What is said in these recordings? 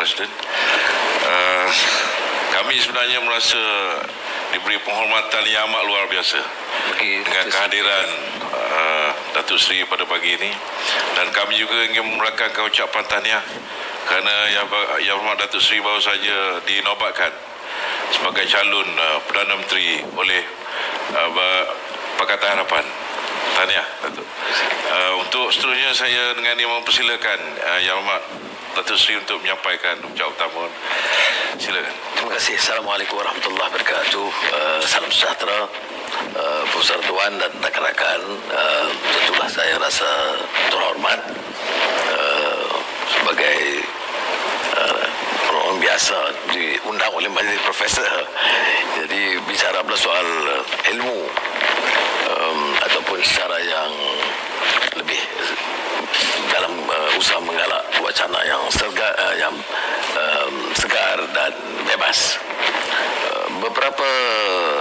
Presiden. Kami sebenarnya merasa diberi penghormatan yang amat luar biasa dengan kehadiran Datuk Seri pada pagi ini, dan kami juga ingin merakamkan ucapan tahniah kerana Yang Berhormat Datuk Seri baru saja dinobatkan sebagai calon Perdana Menteri oleh Pakatan Harapan. Tahniah, Datuk. Untuk seterusnya saya dengan ini mempersilakan Yang Berhormat Datuk Seri untuk menyampaikan ucapan utama. Silakan. Terima kasih. Assalamualaikum warahmatullahi wabarakatuh. Salam sejahtera, Profesor Tuan dan rakan-rakan. Tentulah saya rasa terhormat sebagai orang biasa diundang oleh majlis profesor. Jadi bicara pula soal ilmu ataupun secara yang lebih dalam usaha menggalak wacana yang segar dan bebas. Beberapa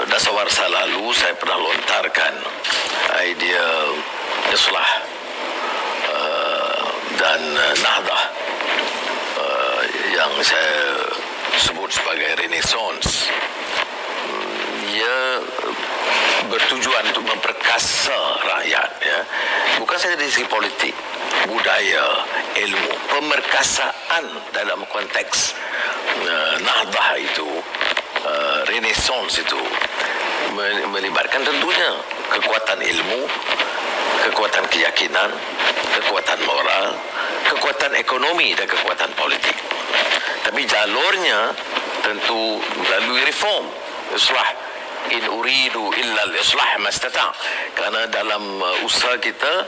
dasawarsa lalu saya pernah lontarkan idea islah dan nahdah yang saya sebut sebagai renaissance. Ia bertujuan untuk memperkasa rakyat, ya. Bukan saja dari segi politik, budaya, ilmu, pemerkasaan dalam konteks nahdah itu, renaissance itu melibatkan tentunya kekuatan ilmu, kekuatan keyakinan, kekuatan moral, kekuatan ekonomi dan kekuatan politik. Tapi jalurnya tentu melalui reform, islah. In uridu illa al-islah mastata'. Kerana dalam usaha kita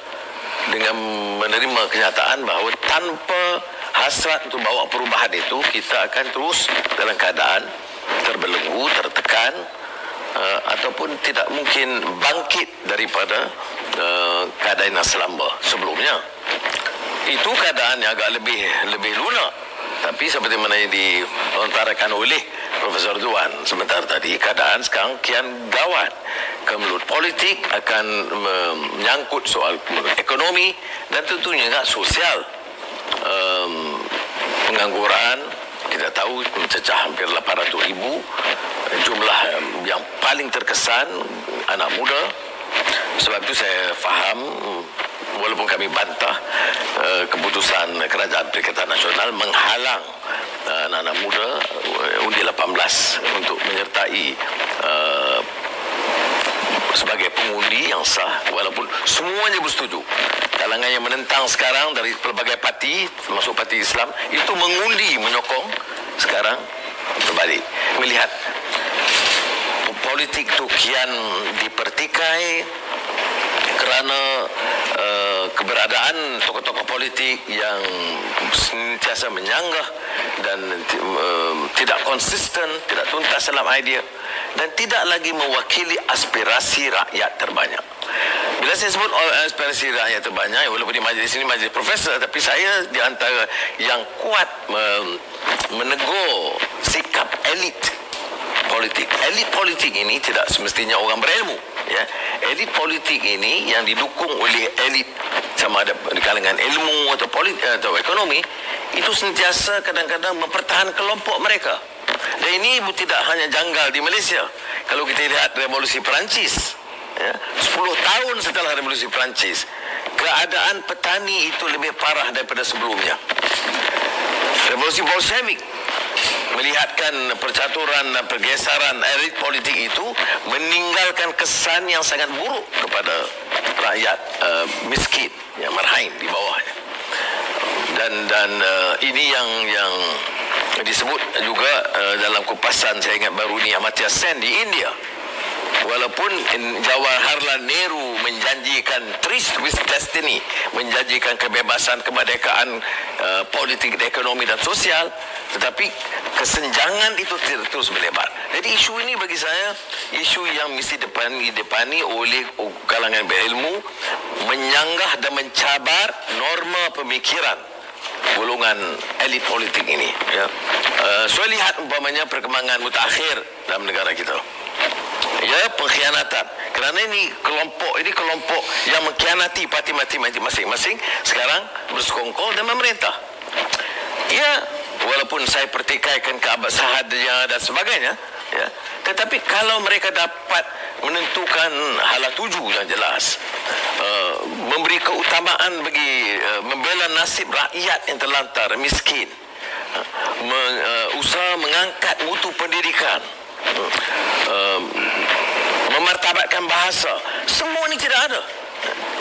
dengan menerima kenyataan bahawa tanpa hasrat untuk bawa perubahan itu, kita akan terus dalam keadaan terbelenggu, tertekan, ataupun tidak mungkin bangkit daripada keadaan yang selamba sebelumnya. Itu keadaan yang agak lebih lunak. Tapi seperti mana yang dilontarkan oleh Profesor Tuan sebentar tadi, keadaan sekarang kian gawat. Kemelut politik akan menyangkut soal ekonomi dan tentunya juga sosial. Pengangguran kita tahu mencecah hampir 800,000. Jumlah yang paling terkesan anak muda. Sebab itu saya faham, walaupun kami bantah keputusan Kerajaan Perikatan Nasional menghalang anak-anak muda undi 18 untuk menyertai sebagai pengundi yang sah, walaupun semuanya bersetuju. Kalangan yang menentang sekarang dari pelbagai parti, termasuk parti Islam, itu mengundi menyokong. Sekarang berbalik, melihat politik itu kian dipertikai kerana keberadaan tokoh-tokoh politik yang sentiasa menyanggah dan tidak konsisten, tidak tuntas dalam idea dan tidak lagi mewakili aspirasi rakyat terbanyak. Bila saya sebut aspirasi rakyat terbanyak, walaupun di majlis ini majlis profesor, tapi saya di antara yang kuat menegur sikap elit politik. Elit politik ini tidak semestinya orang berilmu, ya. Elit politik ini yang didukung oleh elit sama ada di kalangan ilmu atau politik atau ekonomi, itu sentiasa kadang-kadang mempertahankan kelompok mereka. Dan ini tidak hanya janggal di Malaysia. Kalau kita lihat revolusi Perancis, ya, 10 tahun setelah revolusi Perancis, keadaan petani itu lebih parah daripada sebelumnya. Revolusi Bolshevik melihatkan percaturan dan pergeseran elit politik itu meninggalkan kesan yang sangat buruk kepada rakyat miskin yang marhain di bawahnya. Dan ini yang disebut juga dalam kupasan saya ingat baru ni Amartya Sen di India. Walaupun Jawaharlal Nehru menjanjikan Tryst with Destiny, menjanjikan kebebasan, kemerdekaan politik, ekonomi dan sosial, tetapi kesenjangan itu terus melebar. Jadi isu ini bagi saya isu yang mesti didepani oleh kalangan berilmu, menyanggah dan mencabar norma pemikiran golongan elit politik ini, ya. Saya lihat umpamanya perkembangan mutakhir dalam negara kita, ya, pengkhianatan. Kerana ini kelompok yang mengkhianati parti masing-masing sekarang bersekongkol dan memerintah. Ya, walaupun saya pertikaikan keabsahannya dan sebagainya, ya, tetapi kalau mereka dapat menentukan hala tuju yang jelas, memberi keutamaan bagi membela nasib rakyat yang terlantar, miskin, usaha mengangkat mutu pendidikan, memartabatkan bahasa, semua ini tidak ada.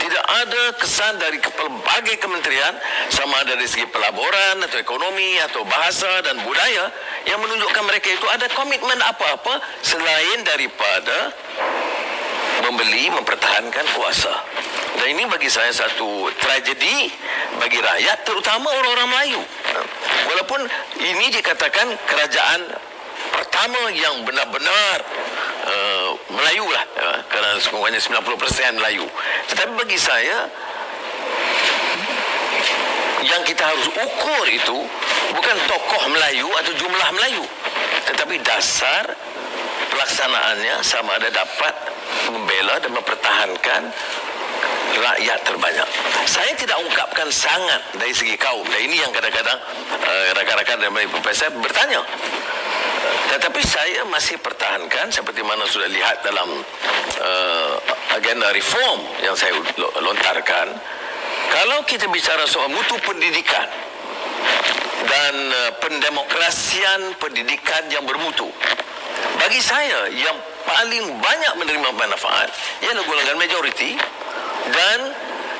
Tidak ada kesan dari pelbagai kementerian, sama ada dari segi pelaburan atau ekonomi atau bahasa dan budaya, yang menunjukkan mereka itu ada komitmen apa-apa selain daripada mempertahankan kuasa. Dan ini bagi saya satu tragedi bagi rakyat, terutama orang-orang Melayu. Walaupun ini dikatakan kerajaan pertama yang benar-benar Melayu lah, kerana semuanya 90% Melayu. Tetapi bagi saya, yang kita harus ukur itu bukan tokoh Melayu atau jumlah Melayu, tetapi dasar pelaksanaannya sama ada dapat membela dan mempertahankan rakyat terbanyak. Saya tidak ungkapkan sangat dari segi kaum. Dan ini yang kadang-kadang rakan-rakan dari Profesor bertanya. Tetapi saya masih pertahankan seperti mana sudah lihat dalam agenda reform yang saya lontarkan. Kalau kita bicara soal mutu pendidikan dan pendemokrasian pendidikan yang bermutu, bagi saya yang paling banyak menerima manfaat ialah golongan majoriti, dan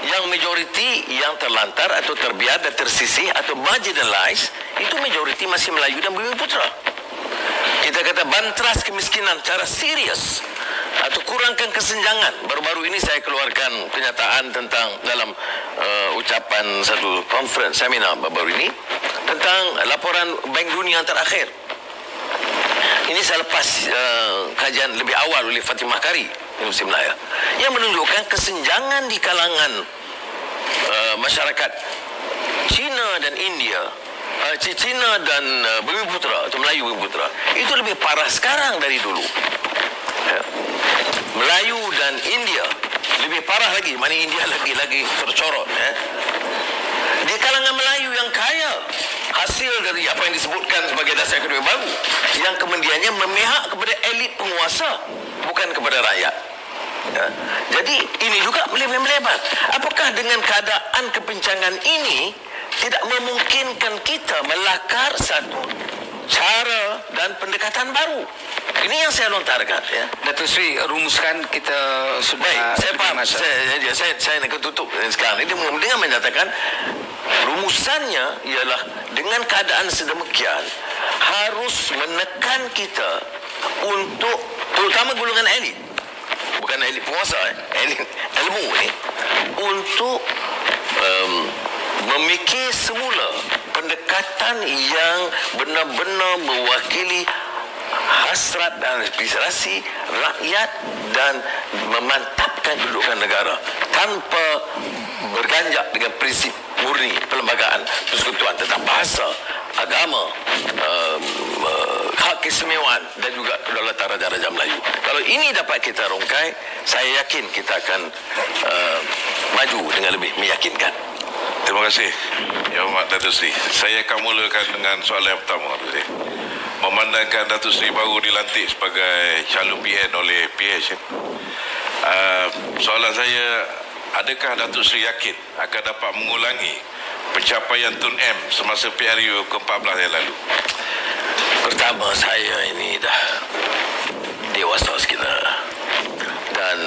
yang majoriti yang terlantar atau terbiar dan tersisih atau marginalized itu majoriti masih Melayu dan Bumiputra. Kita kata bantras kemiskinan secara serius atau kurangkan kesenjangan. Baru-baru ini saya keluarkan kenyataan tentang dalam ucapan satu conference seminar baru ini tentang laporan Bank Dunia yang terakhir. Ini saya lepas kajian lebih awal oleh Fatimah Kari Universiti Melaya, yang menunjukkan kesenjangan di kalangan masyarakat Cina dan India, Cina dan Bumiputra atau Melayu Bumiputra itu lebih parah sekarang dari dulu. Melayu dan India lebih parah lagi. Mana India lagi tercorot. Di kalangan Melayu yang kaya, hasil dari apa yang disebutkan sebagai dasar ekonomi baru, yang kemudiannya memihak kepada elit penguasa, bukan kepada rakyat. Jadi ini juga melebar. Apakah dengan keadaan kepincangan ini tidak memungkinkan kita melakar satu cara dan pendekatan baru? Ini yang saya lontarkan, ya. Datuk Seri, rumuskan, kita sudah. Baik, saya faham. Saya nak tutup sekarang ini dengan menyatakan rumusannya ialah dengan keadaan sedemikian harus menekan kita untuk, terutama golongan elit, bukan elit penguasa, elit ilmu ni, untuk memikir semula pendekatan yang benar-benar mewakili hasrat dan aspirasi rakyat dan memantapkan kedudukan negara tanpa berganjak dengan prinsip murni perlembagaan persekutuan tentang bahasa, agama, hak keistimewaan dan juga kedaulatan Raja-Raja Melayu. Kalau ini dapat kita rongkai, saya yakin kita akan maju dengan lebih meyakinkan. Terima kasih, Yang Hormat Datuk Seri. Saya akan mulakan dengan soalan yang pertama, Datuk Seri. Memandangkan Datuk Seri baru dilantik sebagai calon PN oleh PH, soalan saya, adakah Datuk Seri yakin akan dapat mengulangi pencapaian Tun M semasa PRU ke-14 yang lalu? Pertama, saya ini dah dewasa sekitar, dan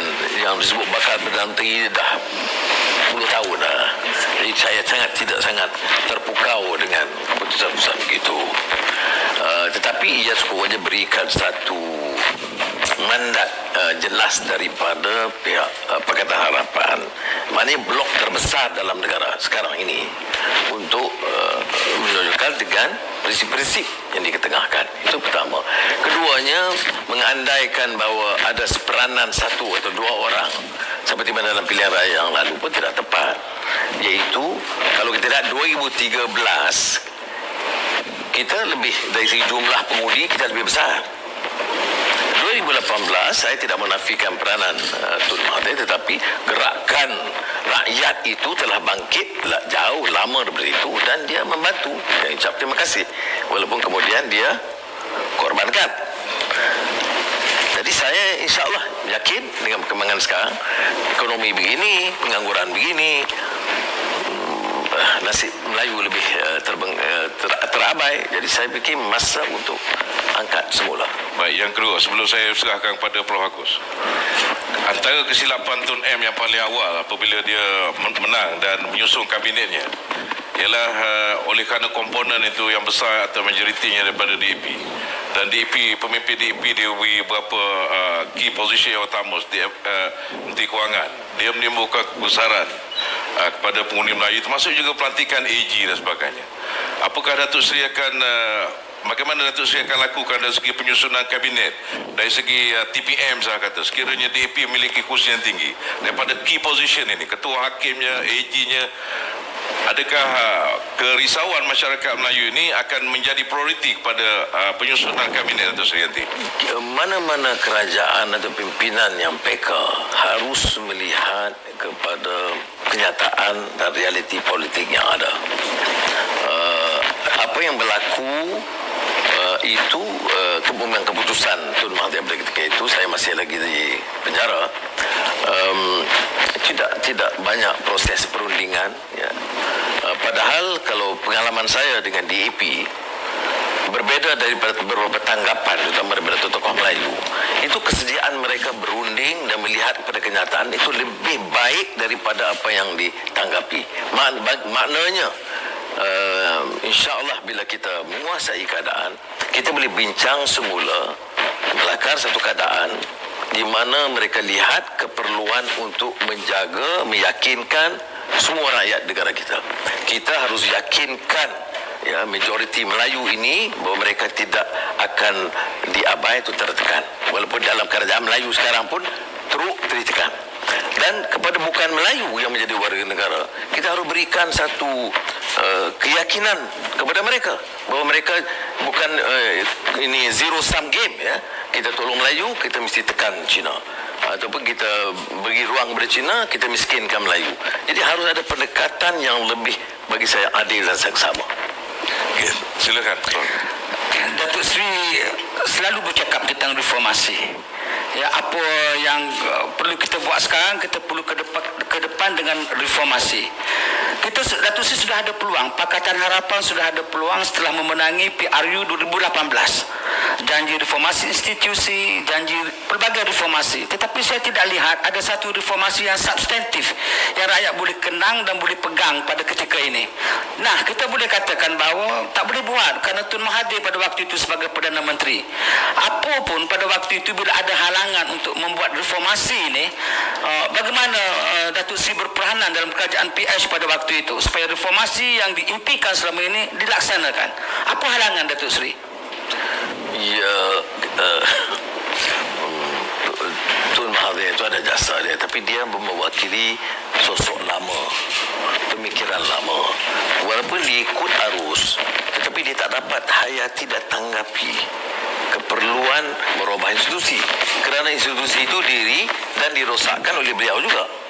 yang disebut bakal Perdana Menteri dah 10 tahun dah. Jadi saya tidak sangat terpukau dengan keputusan-keputusan begitu. Tetapi ia sekurang-kurangnya berikan satu mandat jelas daripada pihak Pakatan Harapan, maknanya blok terbesar dalam negara sekarang ini, untuk menunjukkan dengan prinsip-prinsip yang diketengahkan. Itu pertama. Keduanya, mengandaikan bahawa ada seperanan satu atau dua orang seperti mana dalam pilihan raya yang lalu pun tidak tepat. Iaitu kalau kita lihat 2013, kita lebih dari segi jumlah pengundi kita lebih besar. 2018 saya tidak menafikan peranan Tun Mahathir, tetapi gerakan rakyat itu telah bangkit jauh lama daripada itu dan dia membantu. Saya ucap terima kasih walaupun kemudian dia korbankan. Jadi saya insya-Allah yakin dengan perkembangan sekarang, ekonomi begini, pengangguran begini, nasib Melayu lebih terabai. Jadi saya fikir masa untuk angkat semula. Baik, yang kedua, sebelum saya serahkan kepada Prof. Agus, antara kesilapan Tun M yang paling awal apabila dia menang dan menyusun kabinetnya ialah oleh kerana komponen itu yang besar atau majoritinya daripada DAP, dan DAP, pemimpin DAP dia beri beberapa key position yang utama setiap Menteri Kewangan. Dia menimbulkan kebesaran kepada pengundi Melayu, termasuk juga pelantikan AG dan sebagainya. Apakah Datuk Seri akan bagaimana Datuk Seri akan lakukan dari segi penyusunan kabinet, dari segi TPM saya kata, sekiranya DAP memiliki kursi yang tinggi daripada key position ini, ketua hakimnya, AG-nya, adakah kerisauan masyarakat Melayu ini akan menjadi prioriti kepada penyusunan kabinet Datuk Seri nanti? Mana-mana kerajaan atau pimpinan yang PK harus melihat kepada kenyataan dan realiti politik yang ada. Apa yang berlaku itu keputusan Tun Mahathir pada ketika itu, saya masih lagi di penjara, tidak banyak proses perundingan, ya. Padahal kalau pengalaman saya dengan DAP berbeda daripada beberapa tanggapan, terutama daripada tokoh Melayu, itu kesediaan mereka berunding dan melihat pada kenyataan itu lebih baik daripada apa yang ditanggapi. Maknanya insya-Allah bila kita menguasai keadaan, kita boleh bincang semula melakar satu keadaan di mana mereka lihat keperluan untuk menjaga, meyakinkan semua rakyat negara kita. Kita harus yakinkan, ya, majoriti Melayu ini bahawa mereka tidak akan diabai atau tertekan. Walaupun dalam kerajaan Melayu sekarang pun teruk tertekan. Dan kepada bukan Melayu yang menjadi warga negara, kita harus berikan satu keyakinan kepada mereka bahawa mereka bukan ini zero sum game, ya. Kita tolong Melayu, kita mesti tekan Cina, ataupun kita bagi ruang kepada Cina, kita miskinkan Melayu. Jadi harus ada pendekatan yang lebih, bagi saya, adil dan seksama. Okay, silakan. Datuk Seri selalu bercakap tentang reformasi. Ya, apa yang perlu kita buat sekarang, kita perlu ke depan dengan reformasi. Datuk Seri sudah ada peluang, Pakatan Harapan sudah ada peluang setelah memenangi PRU 2018. Janji reformasi institusi, janji pelbagai reformasi. Tetapi saya tidak lihat ada satu reformasi yang substantif yang rakyat boleh kenang dan boleh pegang pada ketika ini. Nah, kita boleh katakan bahawa tak boleh buat kerana Tun Mahathir pada waktu itu sebagai Perdana Menteri. Apapun pada waktu itu bila ada halangan untuk membuat reformasi ini, bagaimana Datuk Seri berperanan dalam kerajaan PH pada waktu itu supaya reformasi yang diimpikan selama ini dilaksanakan? Apa halangan Datuk Seri? Ya, Tun Mahathir itu ada jasa dia, tapi dia mewakili sosok lama, pemikiran lama. Walaupun dia ikut arus, tetapi dia tak dapat hayati dan tanggapi keperluan merubah institusi, kerana institusi itu diri dan dirosakkan oleh beliau juga.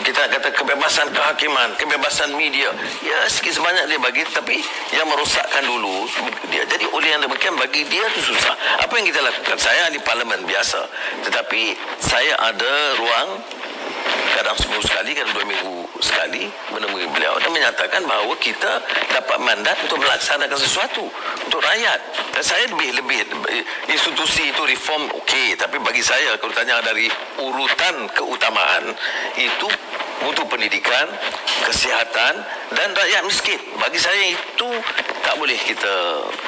Kita kata kebebasan kehakiman, kebebasan media, ya sikit sebanyak dia bagi, tapi yang merosakkan dulu dia. Jadi oleh yang demikian bagi dia itu susah. Apa yang kita lakukan? Saya ahli parlimen biasa, tetapi saya ada ruang kadang seminggu sekali, kadang 2 minggu sekali menemui beliau dan menyatakan bahawa kita dapat mandat untuk melaksanakan sesuatu untuk rakyat. Dan saya lebih institusi itu reform okey, tapi bagi saya kalau tanya dari urutan keutamaan itu mutu pendidikan, kesihatan dan rakyat miskin. Bagi saya itu tak boleh kita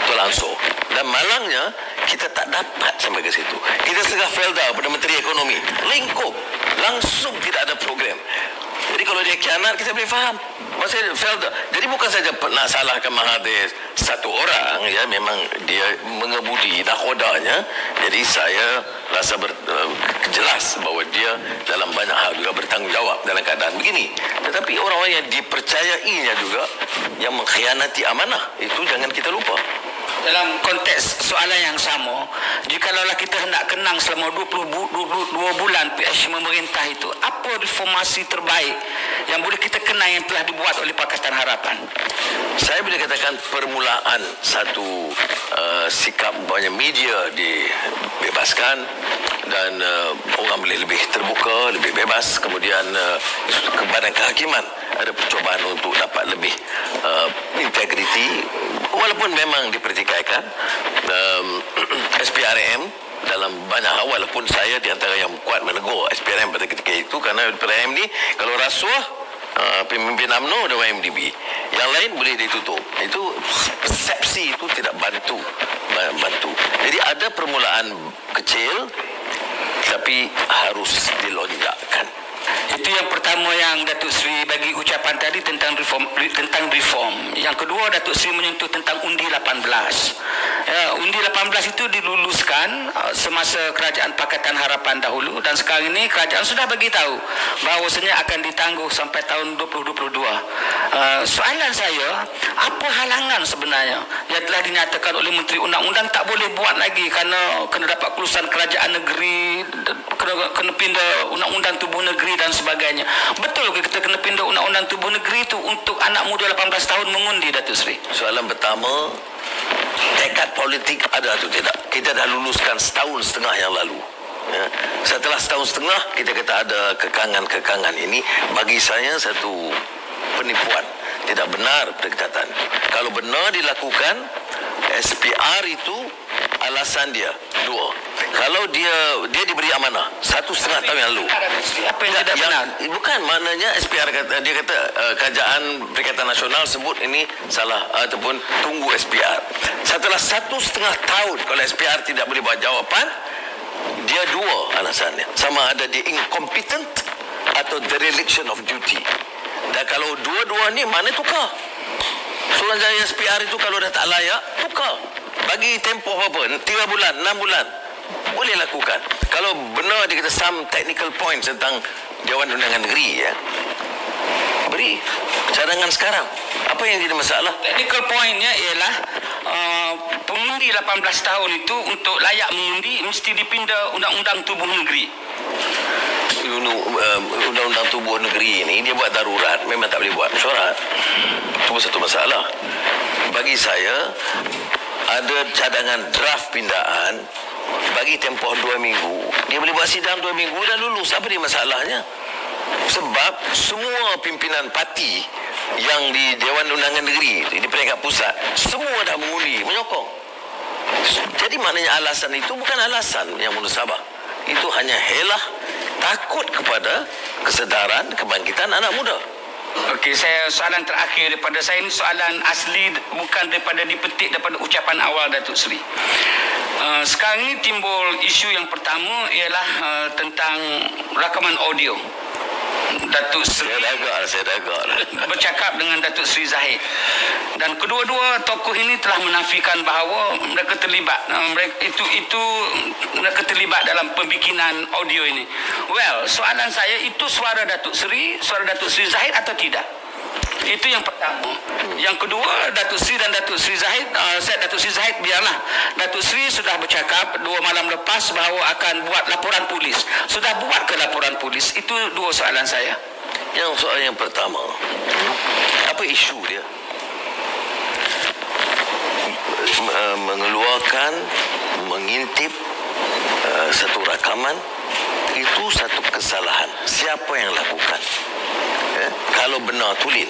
tolangsur. Dan malangnya kita tak dapat sampai ke situ. Kita serah Felda pada Menteri Ekonomi, lingkup langsung tidak ada program. Jadi kalau dia khianat, kita boleh faham. Maksudnya Felda. Jadi bukan saja nak salahkan Mahathir satu orang, ya, memang dia mengebudi nakhodanya. Jadi saya rasa jelas bahawa dia dalam banyak hal juga bertanggungjawab dalam keadaan begini. Tetapi orang-orang yang dipercayainya juga yang mengkhianati amanah, itu jangan kita lupa. dalam konteks soalan yang sama, jikalau kita hendak kenang selama 22 bulan PH memerintah itu, apa reformasi terbaik yang boleh kita kenang yang telah dibuat oleh Pakatan Harapan? Saya boleh katakan permulaan satu sikap banyak media dibebaskan dan orang boleh lebih terbuka, lebih bebas. Kemudian ke badan kehakiman ada percubaan untuk dapat lebih integriti, walaupun memang dipertikaikan. SPRM dalam banyak hal, walaupun saya di antara yang kuat menegur SPRM pada ketika itu, kerana SPRM ni kalau rasuah pemimpin UMNO dan YMDB, yang lain boleh ditutup. Itu persepsi itu tidak bantu. Jadi ada permulaan kecil tapi harus dilonjakkan. Itu yang pertama yang Datuk Seri bagi ucapan tadi tentang reform. Yang kedua, Datuk Seri menyentuh tentang undi 18. Undi 18 itu diluluskan semasa kerajaan Pakatan Harapan dahulu, dan sekarang ini kerajaan sudah bagi tahu bahawasanya akan ditangguh sampai tahun 2022. Soalan saya, apa halangan sebenarnya yang telah dinyatakan oleh Menteri Undang-Undang tak boleh buat lagi kerana kena dapat kelulusan kerajaan negeri, kena pindah undang-undang tubuh negeri dan sebagainya. Betul ke kita kena pindah undang-undang tubuh negeri itu untuk anak muda 18 tahun mengundi, Datuk Seri? Soalan pertama, tekad politik ada atau tidak? Kita dah luluskan setahun setengah yang lalu. Ya. Setelah setahun setengah kita kata ada kekangan-kekangan ini, bagi saya satu penipuan. Tidak benar pendekatan. Kalau benar dilakukan, SPR itu alasan dia dua. Kalau dia diberi amanah 1.5 tahun yang lalu. Apa yang tidak benar? Bukan, maknanya SPR kata, dia kata kerajaan Perikatan Nasional sebut ini salah ataupun tunggu SPR. Setelah 1.5 tahun kalau SPR tidak boleh buat jawapan, dia dua alasannya. Sama ada dia incompetent atau dereliction of duty. Dan kalau dua-dua ni mana tukar? Suruhanjaya SPR itu kalau dah tak layak, tukar. Bagi tempoh apa? 3 bulan, 6 bulan. Boleh lakukan. Kalau benar dia kata some technical points tentang Dewan Undangan Negeri, ya, beri cadangan sekarang. Apa yang jadi masalah? Technical pointnya ialah pengundi 18 tahun itu untuk layak mengundi mesti dipindah undang-undang tubuh negeri. Undang-undang tubuh negeri ini dia buat darurat, memang tak boleh buat mesyuarat. Itu satu masalah. Bagi saya ada cadangan draft pindaan, bagi tempoh 2 minggu. Dia boleh buat sidang 2 minggu dan lulus. Apa dia masalahnya? Sebab semua pimpinan parti yang di Dewan Undangan Negeri, di peringkat pusat, semua dah mengundi, menyokong. Jadi maknanya alasan itu bukan alasan yang munasabah. Itu hanya helah, takut kepada kesedaran, kebangkitan anak muda. Okey, soalan terakhir daripada saya ini soalan asli, bukan daripada dipetik daripada ucapan awal Datuk Seri. Sekarang ini timbul isu yang pertama ialah tentang rakaman audio. Datuk Seri Saya agak bercakap dengan Datuk Seri Zahid, dan kedua-dua tokoh ini telah menafikan bahawa mereka terlibat mereka terlibat dalam pembikinan audio ini. Well, soalan saya, itu suara Datuk Seri Zahid atau tidak? Itu yang pertama. Yang kedua, Datuk Seri dan Datuk Seri Zahid, Datuk Seri Zahid biarlah. Datuk Seri sudah bercakap 2 malam lepas bahawa akan buat laporan polis. Sudah buat ke laporan polis? Itu dua soalan saya. Yang soalan yang pertama, apa isu dia? Mengeluarkan, mengintip satu rakaman, itu satu kesalahan. Siapa yang lakukan? Kalau benar, tulis.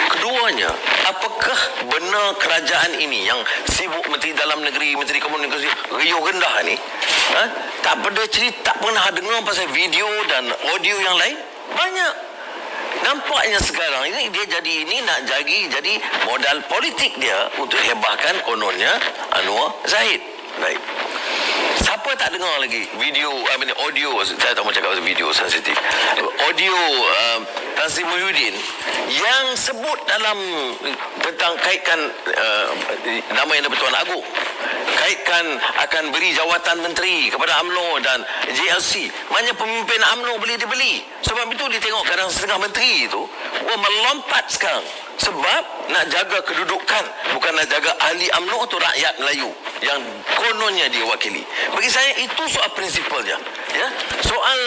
Keduanya, apakah benar kerajaan ini yang sibuk Menteri Dalam Negeri, Menteri Komunikasi, riuh rendah ni, tak pernah dengar pasal video dan audio yang lain? Banyak. Nampaknya sekarang ini dia nak jadi modal politik dia untuk hebahkan kononnya Anwar Zahid. Baik. Siapa tak dengar lagi video, audio, saya tak mau cakap pasal video sensitif, audio Tan Sri Muhyiddin yang sebut dalam tentang kaitkan nama Yang di-Pertuan Agong, kaitkan akan beri jawatan menteri kepada UMNO dan JLC. Maknanya pemimpin UMNO boleh dibeli. Sebab itu dia tengok kadang setengah menteri itu melompat sekarang Sebab nak jaga kedudukan, bukan nak jaga ahli UMNO atau rakyat Melayu yang kononnya dia wakili. Bagi saya itu soal prinsipalnya. Ya, soal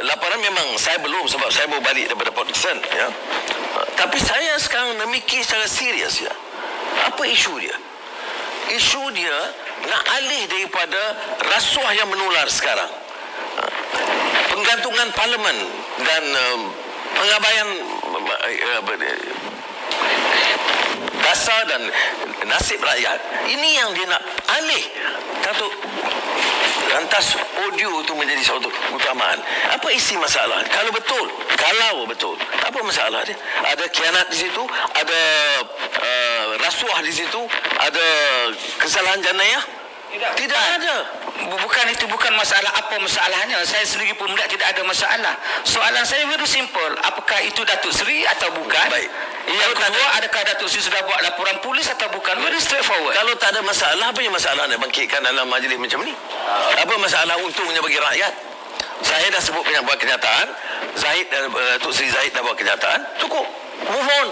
laporan memang saya belum, sebab saya baru balik daripada Port Dickson. Ya, tapi saya sekarang memikir secara serius. Ya, apa isu dia? Isu dia nak alih daripada rasuah yang menular sekarang, penggantungan parlimen dan pengabaian dasar dan nasib rakyat. Ini yang dia nak alih. Satu, lantas audio itu menjadi suatu utamaan. Apa isi masalah? Kalau betul, apa masalah dia? Ada khianat di situ, ada rasuah di situ, ada kesalahan jenayah? Tidak ada. Bukan masalah apa masalahnya. Saya sendiri pun tidak ada masalah. Soalan saya very simple. Apakah itu Datuk Seri atau bukan? Baik. Yang kedua, adakah Datuk Seri sudah buat laporan polis atau bukan? Very straightforward. Kalau tak ada masalah, apa yang masalah nak bangkitkan dalam majlis macam ni? Apa masalah untungnya bagi rakyat? Saya dah sebut banyak buat kenyataan. Zahid dan Datuk Seri Zahid dah buat kenyataan. Cukup. Move on.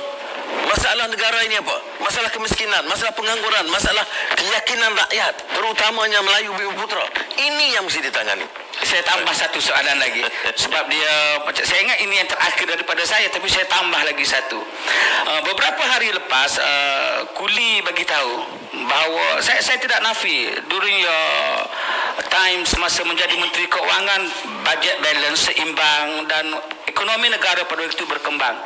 Masalah negara ini apa? Masalah kemiskinan, masalah pengangguran, masalah keyakinan rakyat, terutamanya Melayu Bumi Putra. Ini yang mesti ditangani. Saya tambah satu soalan lagi. Sebab dia, saya ingat ini yang terakhir daripada saya, tapi saya tambah lagi satu. Beberapa hari lepas, Kuli bagi tahu bahawa saya tidak nafi during your time semasa menjadi Menteri Keuangan, bajet balance seimbang dan ekonomi negara pada waktu itu berkembang.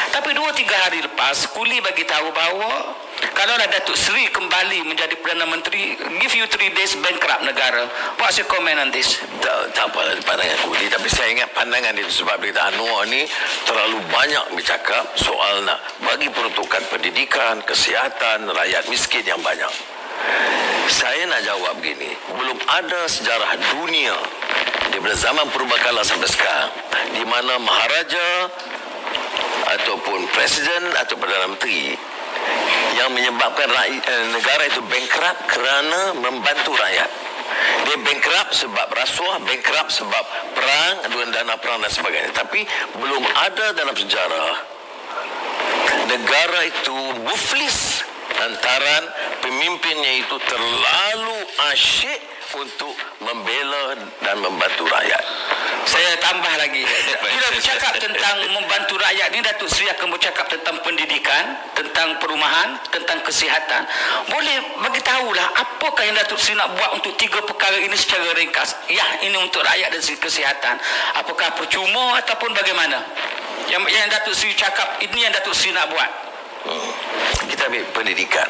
Tapi 2-3 hari lepas, Kuli bagi tahu bahawa kalaulah Datuk Seri kembali menjadi Perdana Menteri, give you 3 days bankrupt negara. What's your comment on this? Tak apalah pandangan Kuli, tapi saya ingat pandangan dia sebab dia kata Anwar ni terlalu banyak bercakap soal nak bagi peruntukan pendidikan, kesihatan, rakyat miskin yang banyak. Saya nak jawab begini, belum ada sejarah dunia daripada zaman purbakala sampai sekarang di mana maharaja ataupun presiden atau Perdana Menteri yang menyebabkan negara itu bankrupt kerana membantu rakyat. Dia bankrupt sebab rasuah, bankrupt sebab perang, aduan dana perang dan sebagainya. Tapi belum ada dalam sejarah negara itu muflis lantaran pemimpinnya itu terlalu asyik untuk membela dan membantu rakyat. Saya tambah lagi. Bila bercakap tentang membantu rakyat ni, Datuk Seri akan bercakap tentang pendidikan, tentang perumahan, tentang kesihatan. Boleh bagi tahulah apakah yang Datuk Seri nak buat untuk 3 perkara ini secara ringkas. Ya, ini untuk rakyat dan kesihatan. Apakah percuma ataupun bagaimana? Yang Datuk Seri cakap, ini yang Datuk Seri nak buat. Kita ambil pendidikan.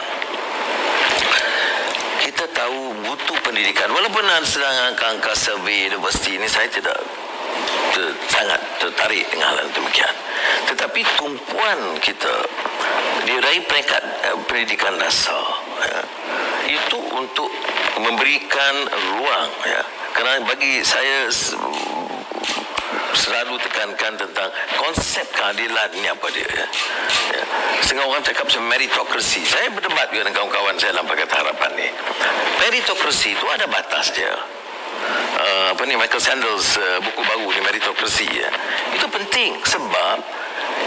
Kita tahu butuh pendidikan. Walaupun sedang angka survei universiti ini, saya tidak sangat tertarik dengan hal demikian. Tetapi tumpuan kita diraih peringkat pendidikan dasar, ya, itu untuk memberikan ruang, ya. Kerana bagi saya selalu tekankan tentang konsep keadilan ini apa dia, ya. Ya. Setengah orang cakap meritokrasi. Saya berdebat dengan kawan-kawan saya dalam Pakatan Harapan ni. Meritokrasi itu ada batas dia. Michael Sandels buku baru ni, meritokrasi, ya. Itu penting sebab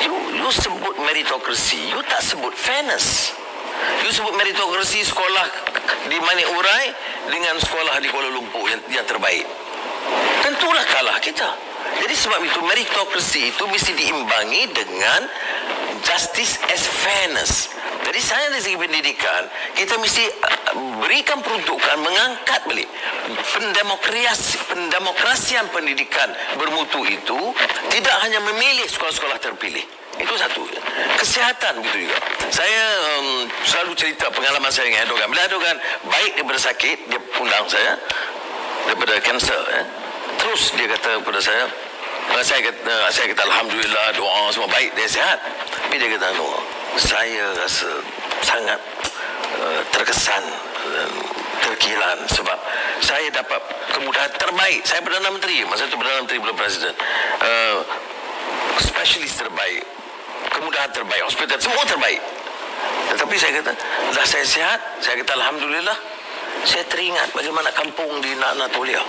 you sebut meritokrasi, you tak sebut fairness. You sebut meritokrasi sekolah di Manik Urai dengan sekolah di Kuala Lumpur yang terbaik. Tentulah kalah kita. Jadi sebab itu meritokrasi itu mesti diimbangi dengan justice as fairness. Jadi saya dari segi pendidikan, kita mesti berikan peruntukan, mengangkat balik pendemokrasian pendidikan bermutu itu, tidak hanya memilih sekolah-sekolah terpilih. Itu satu. Kesihatan begitu juga. Saya selalu cerita pengalaman saya dengan Erdogan. Bila Erdogan baik daripada sakit, dia undang saya daripada kanser, ya. Terus dia kata kepada saya kata alhamdulillah, doa semua baik, dia sihat. Tapi dia kata, no, saya rasa sangat terkesan dan terkilan sebab saya dapat kemudahan terbaik. Saya Perdana Menteri, masa itu Perdana Menteri belum Presiden, spesialis terbaik, kemudahan terbaik, hospital semua terbaik. Tetapi saya kata, dah saya sihat, saya kata alhamdulillah. Saya teringat bagaimana kampung di Nak Natolia.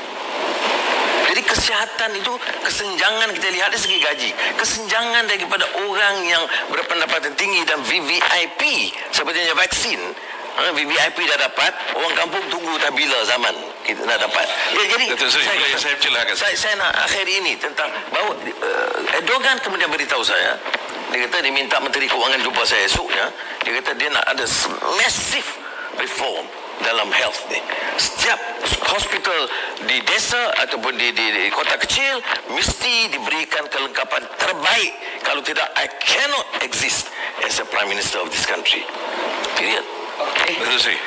Di Jadi kesihatan itu kesenjangan kita lihat dari segi gaji, kesenjangan daripada orang yang berpendapatan tinggi dan VVIP sepertinya vaksin. VVIP dah dapat, orang kampung tunggu tak bila zaman kita nak dapat. Ya, jadi Datuk Seri, saya persilakan. saya nak akhiri ini tentang bahawa Erdogan kemudian beritahu saya, dia kata dia minta Menteri Kewangan jumpa saya esoknya, dia kata dia nak ada massive reform dalam health ni. Setiap hospital di desa ataupun di kota kecil mesti diberikan kelengkapan terbaik. Kalau tidak, I cannot exist as a Prime Minister of this country. Period. Datuk Seri,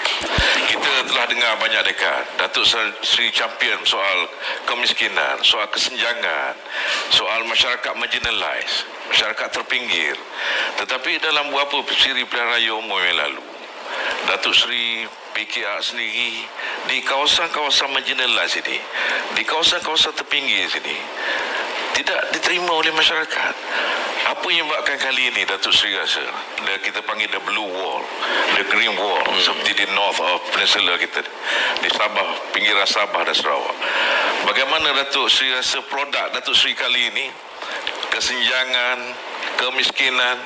kita telah dengar banyak dekad Datuk Seri champion soal kemiskinan, soal kesenjangan, soal masyarakat marginalised, masyarakat terpinggir. Tetapi dalam beberapa siri pilihan raya umum yang lalu, Datuk Seri PKR sendiri di kawasan-kawasan marginalised ini, di kawasan-kawasan terpinggir sini, tidak diterima oleh masyarakat. Apa yang menyebabkan kali ini Datuk Seri rasa kita panggil the blue wall, the green wall, seperti di north of peninsula kita, di Sabah, pinggiran Sabah dan Sarawak. Bagaimana Datuk Seri rasa produk Datuk Seri kali ini, kesenjangan, kemiskinan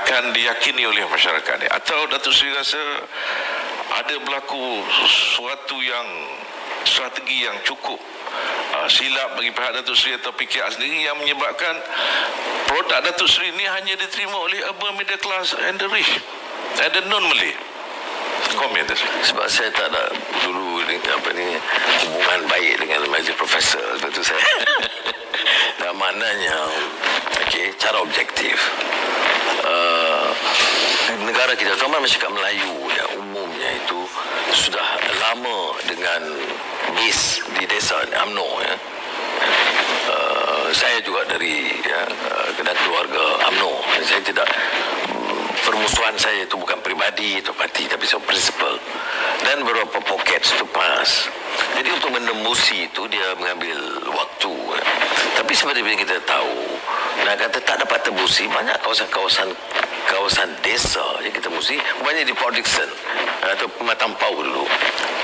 akan diyakini oleh masyarakat ni? Atau Datuk Seri rasa ada berlaku suatu yang strategi yang cukup silap bagi pihak Datuk Seri atau PKR sendiri yang menyebabkan produk Datuk Seri ini hanya diterima oleh urban middle class and the rich and the non-Malay? Komen Datuk Seri. Sebab saya tak ada dulu hubungan baik dengan majlis profesor, sebab tu saya dan maknanya cara objektif negara kita, terutama masyarakat Melayu yang umumnya itu sudah lama dengan base di desa UMNO ya. Saya juga dari dan keluarga UMNO. Saya tidak, permusuhan saya itu bukan pribadi atau parti, tapi saya prinsipal. Dan beberapa pockets to pass. Jadi untuk menembusi itu dia mengambil waktu. Tapi seperti yang kita tahu, nak kata tak dapat tembusi, banyak kawasan desa yang kita tembusi, banyak di Port Dickson atau Pematang Pau dulu.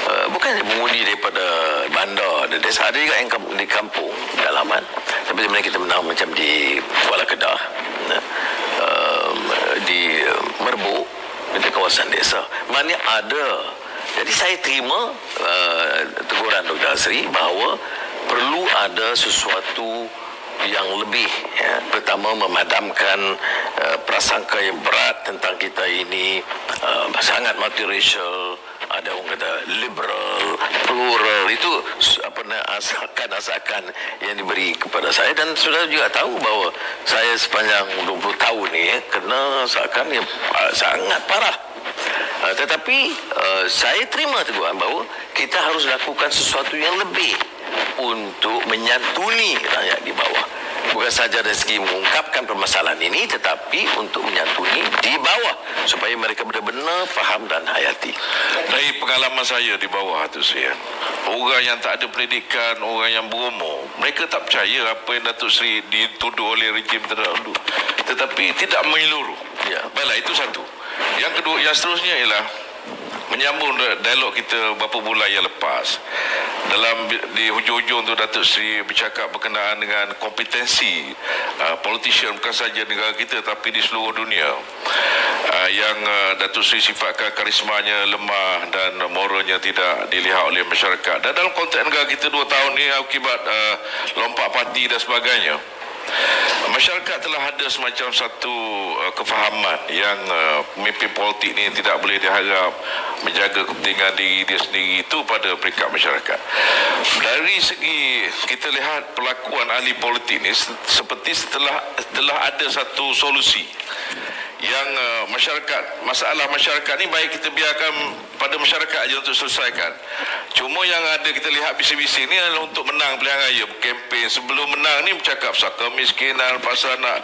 Bukannya mengundi daripada bandar dan desa, ada juga yang di kampung dalaman. Tapi sebenarnya kita menang macam di Kuala Kedah, di Merbuk, di kawasan desa. Mana ada. Jadi saya terima teguran Dr. Azri bahawa perlu ada sesuatu yang lebih, ya. Pertama, memadamkan prasangka yang berat tentang kita ini sangat multiracial, ada orang kata liberal, plural, itu asakan yang diberi kepada saya. Dan sudah juga tahu bahawa saya sepanjang 20 tahun ni kena asakan yang sangat parah. Tetapi saya terima teguran bahawa kita harus lakukan sesuatu yang lebih untuk menyantuni rakyat di bawah. Bukan saja dari segi mengungkapkan permasalahan ini, tetapi untuk menyantuni di bawah supaya mereka benar-benar faham dan hayati. Dari pengalaman saya di bawah tu saya, orang yang tak ada pendidikan, orang yang berumur, mereka tak percaya apa yang Datuk Seri dituduh oleh rejim terdahulu, tetapi tidak menyeluruh. Ya. Baiklah, itu satu. Yang kedua, yang seterusnya ialah menyambung dialog kita beberapa bulan yang lepas. Di hujung-hujung tu Datuk Seri bercakap berkenaan dengan kompetensi politician, bukan saja negara kita tapi di seluruh dunia, yang Datuk Seri sifatkan karismanya lemah dan moralnya tidak dilihat oleh masyarakat. Dan dalam konteks negara kita 2 tahun ni akibat lompat parti dan sebagainya, masyarakat telah ada semacam satu kefahaman yang pemimpin politik ni tidak boleh diharap menjaga kepentingan diri dia sendiri itu pada peringkat masyarakat. Dari segi kita lihat perlakuan ahli politik ni seperti telah ada satu solusi yang masalah masyarakat ni baik kita biarkan pada masyarakat aja untuk selesaikan. Cuma yang ada kita lihat bising-bising ni adalah untuk menang pilihan raya, kempen. Sebelum menang ni bercakap pasal kemiskinan, pasal nak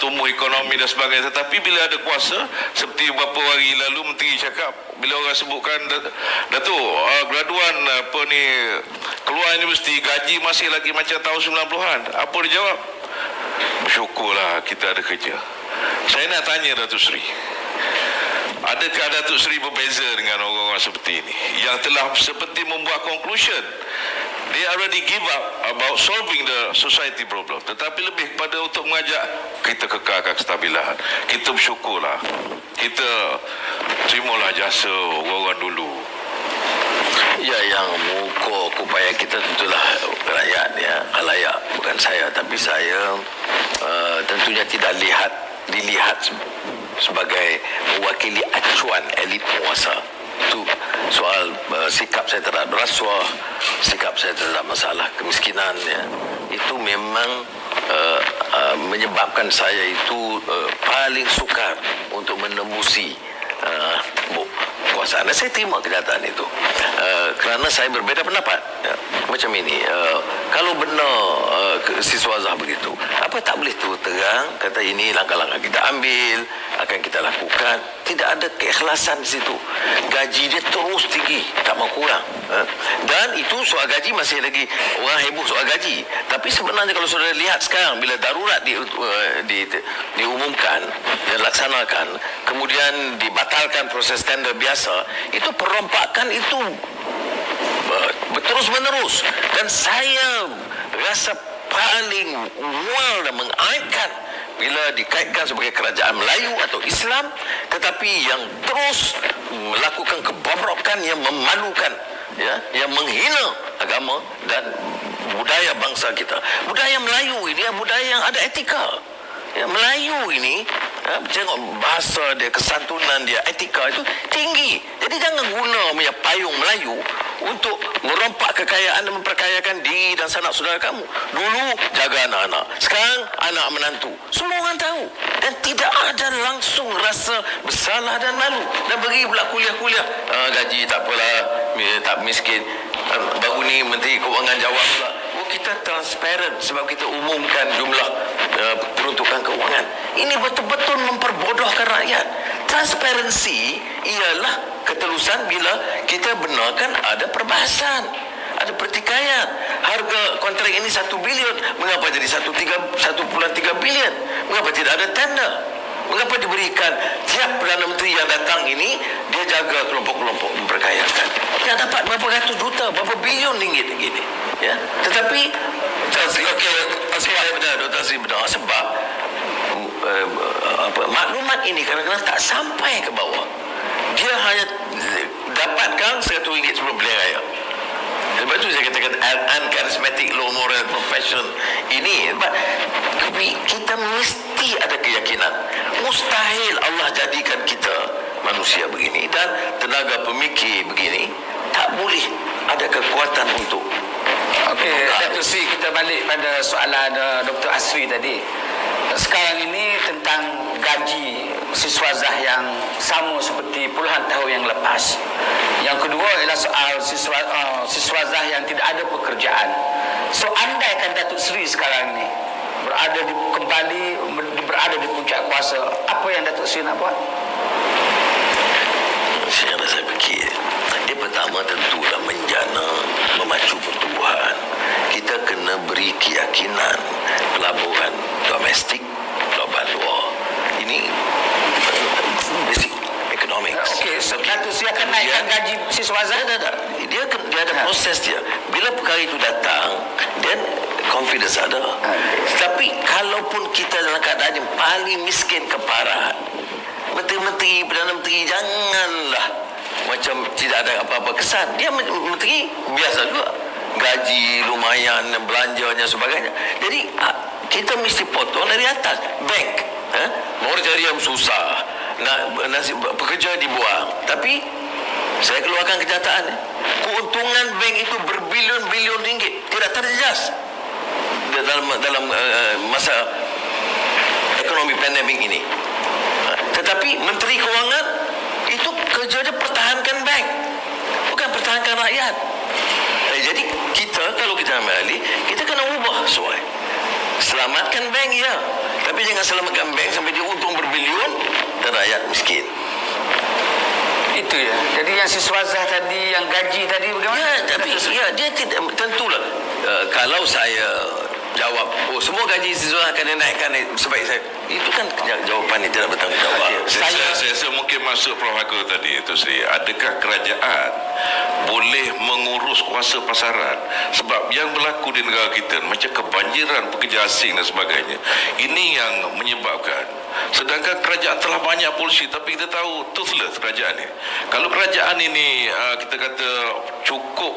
tumbuh ekonomi dan sebagainya. Tetapi bila ada kuasa, seperti beberapa hari lalu Menteri cakap, bila orang sebutkan Datuk, graduan keluar universiti, gaji masih lagi macam tahun 90-an. Apa dia jawab? Bersyukurlah kita ada kerja. Saya nak tanya Datuk Seri, adakah Datuk Seri berbeza dengan orang-orang seperti ini yang telah seperti membuat conclusion they already give up about solving the society problem, tetapi lebih kepada untuk mengajak kita kekalkan kestabilan, kita bersyukurlah, kita terimalah jasa orang-orang dulu. Ya, yang mengukur upaya kita tentulah rakyat, ya, khalayak, bukan saya. Tapi saya tentunya tidak dilihat sebagai mewakili acuan elit penguasa. Itu soal sikap saya terhadap rasuah, sikap saya terhadap masalah kemiskinan, ya. Itu memang menyebabkan saya itu paling sukar untuk menembusi kekuasaan. Saya terima kenyataan itu kerana saya berbeza pendapat, ya. Macam ini, kalau benar siswa Zah begitu, apa tak boleh terus terang kata ini langkah-langkah kita ambil, akan kita lakukan. Tidak ada keikhlasan di situ. Gaji dia terus tinggi, tak mau kurang, dan itu soal gaji masih lagi orang heboh soal gaji. Tapi sebenarnya kalau saudara lihat sekarang, bila darurat diumumkan dan laksanakan, kemudian dibatalkan proses tender biasa, itu perompakan itu terus menerus. Dan saya rasa paling mual dan mengaitkan bila dikaitkan sebagai kerajaan Melayu atau Islam, tetapi yang terus melakukan kebobrokan yang memalukan, ya, yang menghina agama dan budaya bangsa kita. Budaya Melayu ini budaya yang ada etika. Ya, Melayu ini, tengok bahasa dia, kesantunan dia, etika itu tinggi. Jadi jangan guna punya payung Melayu untuk merompak kekayaan dan memperkayakan diri dan sanak saudara kamu. Dulu jaga anak-anak, sekarang anak menantu. Semua orang tahu dan tidak ada langsung rasa bersalah dan malu. Dan pergi pula kuliah-kuliah, gaji tak apalah, tak miskin. Baru ni Menteri Kewangan jawab pula, kita transparent sebab kita umumkan jumlah peruntukan keuangan. Ini betul-betul memperbodohkan rakyat. Transparansi ialah ketelusan bila kita benarkan ada perbahasan, ada pertikaian. Harga kontrak ini 1 bilion, mengapa jadi 1.3 bilion? Mengapa tidak ada tender? Mengapa diberikan tiap Perdana Menteri yang datang ini dia jaga kelompok-kelompok memperkayakan? Dia dapat berapa ratus juta, berapa bilion ringgit begini, ya. Tetapi Dr. Sri benar sebab maklumat ini kadang-kadang tak sampai ke bawah. Dia hanya dapatkan RM100 sebelum pilihan raya. Sebab itu saya katakan uncharismatic, low moral profession ini. Tapi kita mesti ada keyakinan. Mustahil Allah jadikan kita manusia begini dan tenaga pemikir begini. Tak boleh ada kekuatan untuk. Okey, Datuk Sri, kita balik pada soalan Dr. Asri tadi. Sekarang ini tentang gaji siswa Zah yang sama seperti puluhan tahun yang lepas. Yang kedua ialah soal siswa Zah yang tidak ada pekerjaan. So, andaikan Datuk Sri sekarang ni berada di puncak kuasa, apa yang Datuk Sri nak buat? Saya fikir dia pertama tentulah menjana, memacu pertumbuhan. Kita kena beri keyakinan pelaburan domestik, pelaburan luar. Ini basic economics. Okey, so Datuk Sri akan naikkan gaji siswa Zah? Dia ada proses dia. Bila perkara itu datang, then confidence ada. Tapi kalaupun kita dalam keadaan yang paling miskin keparahan, menteri-menteri, Perdana Menteri janganlah macam tidak ada apa-apa kesan. Dia menteri biasa juga, gaji lumayan, belanjanya sebagainya. Jadi kita mesti potong dari atas. Bank, moratorium susah, pekerja dibuang. Tapi saya keluarkan kenyataan, keuntungan bank itu berbilion-bilion ringgit tidak terjejas dalam masa ekonomi pandemik ini. Tetapi Menteri Kewangan itu kerjanya pertahankan bank, bukan pertahankan rakyat. Jadi kalau kita ambil alih, kita kena ubah soal. Selamatkan bank, ya, tapi jangan selamatkan bank sampai dia untung berbilion dan rakyat miskin. Itu ya. Jadi yang siswa Zah tadi, yang gaji tadi bagaimana? Ya, tapi dia tidak, tentulah kalau saya jawab, oh semua gaji siswa akan dinaikkan sebaik saya. Itu kan jawapan yang tidak bertanggungjawab. Saya rasa mungkin masuk Prof. Agul tadi itu sih. Adakah kerajaan boleh mengurus kuasa pasaran? Sebab yang berlaku di negara kita macam kebanjiran pekerja asing dan sebagainya. Ini yang menyebabkan. Sedangkan kerajaan telah banyak polisi, tapi kita tahu toothless kerajaan ini. Kalau kerajaan ini kita kata cukup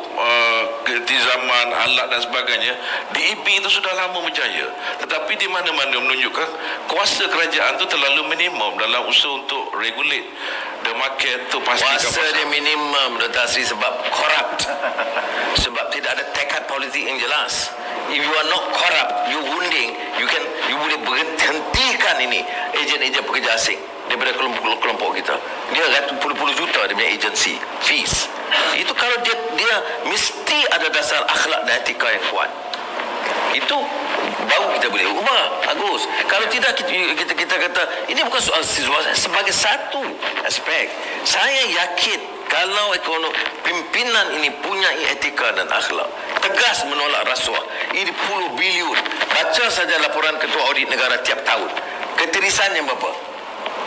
di zaman alat dan sebagainya, DAP itu sudah lama berjaya. Tetapi di mana-mana menunjukkan kuasa kerajaan itu terlalu minimum dalam usaha untuk regulate the market tu pasti. Kuasa dia minimum, Dr. Asri, sebab corrupt. Sebab tidak ada tekad politik yang jelas. If you are not corrupt, you wounding, you boleh berhentikan ini ejen-ejen pekerja asing daripada kelompok-kelompok kita. Dia ratus puluh juta dia punya agency fees. Itu kalau dia mesti ada dasar akhlak dan etika yang kuat. Itu baru kita boleh ubah. Bagus. Kalau tidak kita kata ini bukan soal siswa, sebagai satu aspek. Saya yakin kalau pimpinan ini punya etika dan akhlak, tegas menolak rasuah, ini puluh bilion. Baca saja laporan Ketua Audit Negara tiap tahun. Ketirisannya berapa?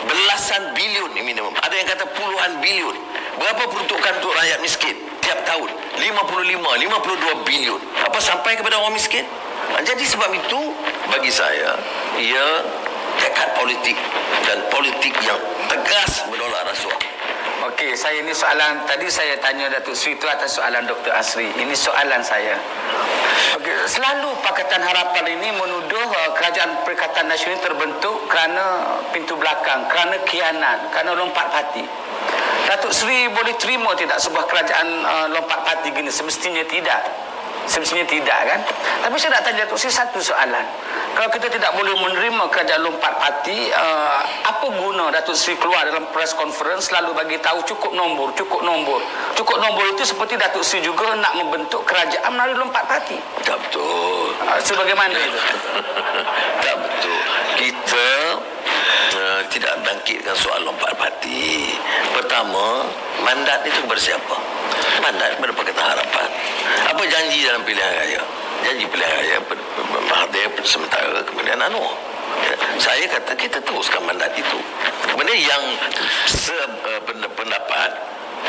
Belasan bilion minimum. Ada yang kata puluhan bilion. Berapa peruntukan untuk rakyat miskin tiap tahun? 52 bilion. Apa sampai kepada orang miskin? Jadi sebab itu bagi saya ia tekad politik dan politik yang tegas menolak rasuah. Okey, saya ini soalan tadi saya tanya Datuk Seri itu atas soalan Dr. Asri. Ini soalan saya. Okey, selalu Pakatan Harapan ini menuduh Kerajaan Perikatan Nasional terbentuk kerana pintu belakang, kerana khianat, kerana lompat parti. Datuk Seri boleh terima tidak sebuah kerajaan lompat parti gini? Semestinya tidak. Semestinya tidak, kan? Tapi saya nak tanya Datuk Seri satu soalan. Kalau kita tidak boleh menerima kerajaan lompat parti, apa guna Datuk Seri keluar dalam press conference selalu bagi tahu cukup nombor. Cukup nombor itu seperti Datuk Seri juga nak membentuk kerajaan melalui lompat parti. Tak betul. Sebagaimana itu? Tak betul. Kita tidak bangkitkan soal lompat parti. Pertama, mandat itu kepada siapa? Mandat kepada Pakatan Harapan. Apa janji dalam pilihan raya? Janji pilihan raya Mahathir sementara, kemudian Anwar. Saya kata kita teruskan mandat itu. Kemudian yang pendapat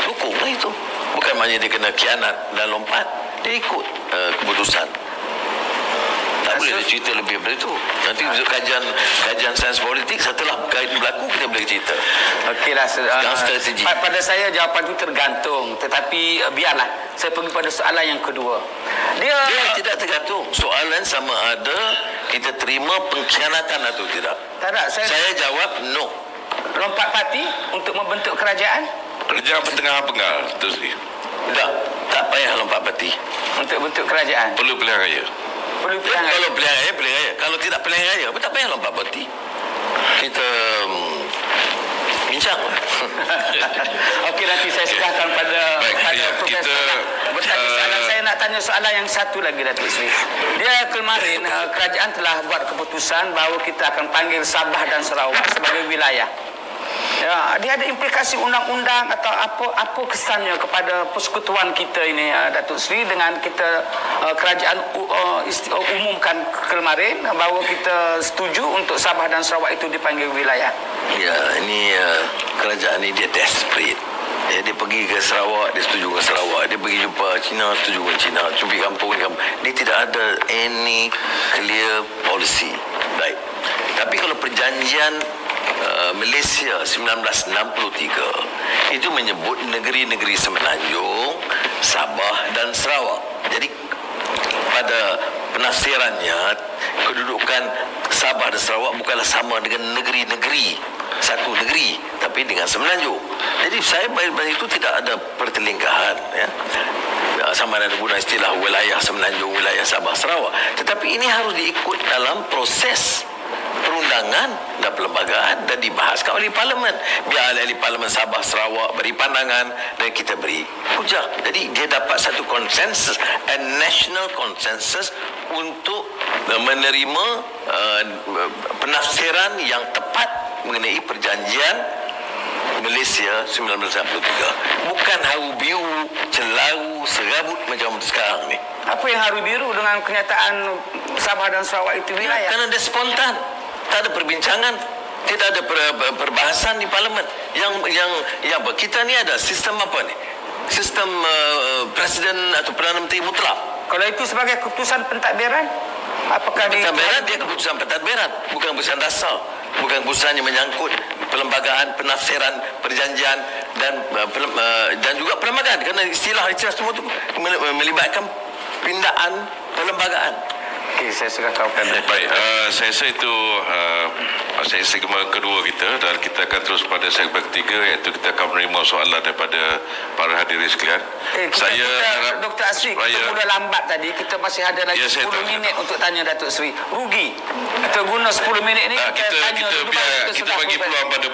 dukunglah itu. Bukan maknanya dia kena khianat dan lompat. Dia ikut keputusan. Tak boleh dia cerita lebih daripada itu. Nanti kajian sains politik setelah berlaku kita boleh cerita. Okeylah, strategi. pada saya jawapan itu tergantung. Tetapi biarlah saya pergi pada soalan yang kedua. Dia tidak tergantung. Soalan sama ada kita terima pengkhianatan atau tidak. Tak, saya jawab no. Lompat parti untuk membentuk kerajaan? Kerajaan petengah-pengal tu sih. Tak payah lompat parti. Untuk bentuk kerajaan? Perlu pilihan raya. Perlu pilihan raya? Kalau pilihan raya. Kalau tidak pilihan raya, tak payah lompat parti. Kita bincang. Okey, nanti saya serahkan pada Profesor bertanya soalan. Saya nak tanya soalan yang satu lagi, Datuk Seri. Dia kemarin kerajaan telah buat keputusan bahawa kita akan panggil Sabah dan Sarawak sebagai wilayah. Ya, dia ada implikasi undang-undang atau apa kesannya kepada persekutuan kita ini, Datuk Seri, dengan kita kerajaan umumkan kemarin bahawa kita setuju untuk Sabah dan Sarawak itu dipanggil wilayah. Ya, ini kerajaan ini dia desperate. Dia pergi ke Sarawak, dia setuju ke Sarawak. Dia pergi jumpa Cina, setuju ke Cina. Cumpi kampung. Dia tidak ada any clear policy. Baik. Tapi kalau perjanjian Malaysia 1963 itu menyebut negeri-negeri Semenanjung, Sabah dan Sarawak. Jadi pada penafsirannya kedudukan Sabah dan Sarawak bukanlah sama dengan negeri-negeri, satu negeri, tapi dengan Semenanjung. Jadi saya pada itu tidak ada pertelingkahan, ya. Sama ada guna istilah wilayah Semenanjung, wilayah Sabah Sarawak. Tetapi ini harus diikut dalam proses perundangan dan perlembagaan dan dibahaskan oleh Parlimen. Biar ahli Parlimen Sabah Sarawak beri pandangan dan kita beri hujah. Jadi dia dapat satu konsensus, a national consensus untuk menerima penafsiran yang tepat mengenai perjanjian Malaysia 1963. Bukan haru biru, celaru, serabut macam sekarang ni. Apa yang haru biru dengan kenyataan Sabah dan Sarawak itu wilayah. Karena dia spontan, tak ada perbincangan, tidak ada perbahasan di parlimen. Yang apa? Kita ni ada sistem apa ni? Sistem presiden atau Perdana Menteri mutlak. Kalau itu sebagai keputusan pentadbiran, apakah Pentadbiran dia keputusan pentadbiran, bukan keputusan dasar, bukan keputusan yang menyangkut perlembagaan, penafsiran, perjanjian dan juga perlembagaan. Kerana istilah semua itu melibatkan pindaan perlembagaan. Okey, saya sudah tahu. Baik, saya rasa itu segmen kedua kita dan kita akan terus pada segmen ketiga iaitu kita akan menerima soalan daripada para hadirin sekalian. Kita, Dr. Asri, kita mula lambat tadi. Kita masih ada lagi 10 minit untuk tanya Datuk Seri. Rugi. Kita guna 10 minit ini kita tanya kita dulu, biar baru kita sudah bagi pulpen. peluang pada